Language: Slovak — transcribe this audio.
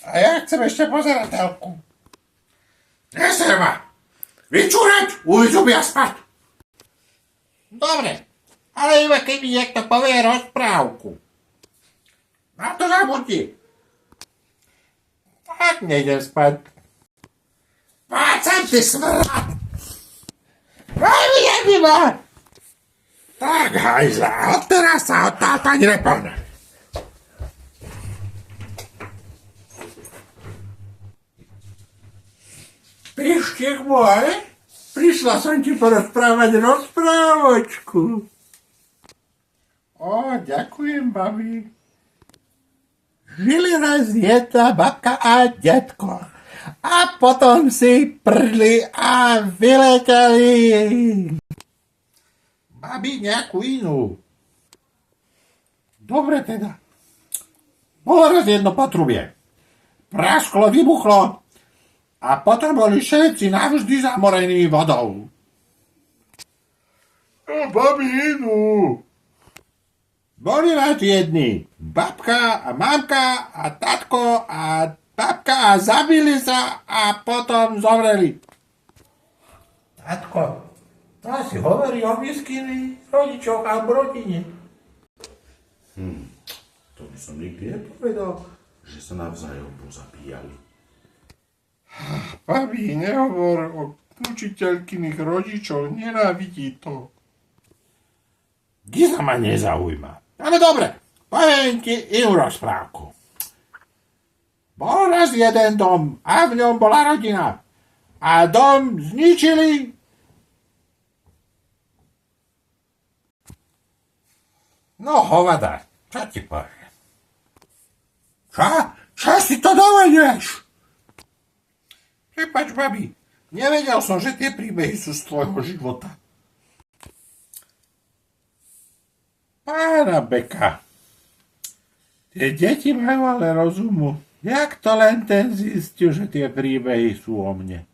A ja chcem ešte pozerať telku. Neser ma! Vyčúrať! Uvidzu ja spať! Dobre, ale iba keď mi niekto povie rozprávku. Na to zabudni. Tak nejdem spať. Poď sem, ty smrad! Vyjedi ma! Tak, hajzla, od teraz sa odtáto ani nepohne. Pištek môj, prišla som ti porozprávať rozprávočku. Ďakujem, babi. Žili raz jedna babka a detko. A potom si prdli a vyleteli. Babi nejakú inú. Dobre teda. Bolo raz jedno potrubie. Prasklo, vybuchlo. A potom boli všetci navždy zamorení vodou. A babi inú. Boli raz jedni. Babka a mamka a tatko a babka a zabili sa a potom zomreli. Tatko, to asi hovorí o výskyni rodičov a rodine. To by som nikdy nepovedal, že sa navzájom pozabíjali. Babi, nehovor o učiteľkyných rodičov, nenávidí to. Giza ma nezaujíma. Ale dobre, poviem ti inú rozprávku. Bol raz jeden dom a v ňom bola rodina. A dom zničili. No hovada, čo ti poviem? Čo si to dovedieš? Prepač, babi, nevedel som, že tie príbehy sú z tvojho života. Pána Beka, tie deti majú ale rozumu. Jak to len ten zistil, že tie príbehy sú o mne?